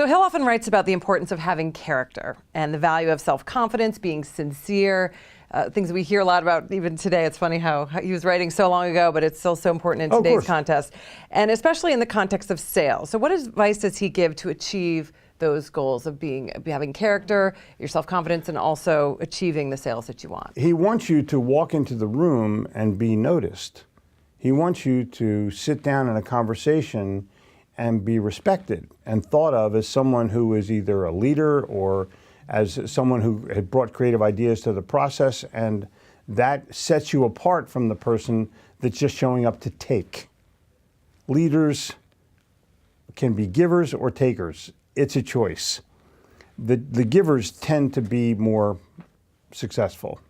So Hill often writes about the importance of having character and the value of self-confidence, being sincere, things we hear a lot about even today. It's funny how he was writing so long ago, but it's still so important in today's contest, and especially in the context of sales. So what advice does he give to achieve those goals of having character, your self-confidence, and also achieving the sales that you want? He wants you to walk into the room and be noticed. He wants you to sit down in a conversation and be respected and thought of as someone who is either a leader or as someone who had brought creative ideas to the process, and that sets you apart from the person that's just showing up to take. Leaders can be givers or takers. It's a choice. The givers tend to be more successful.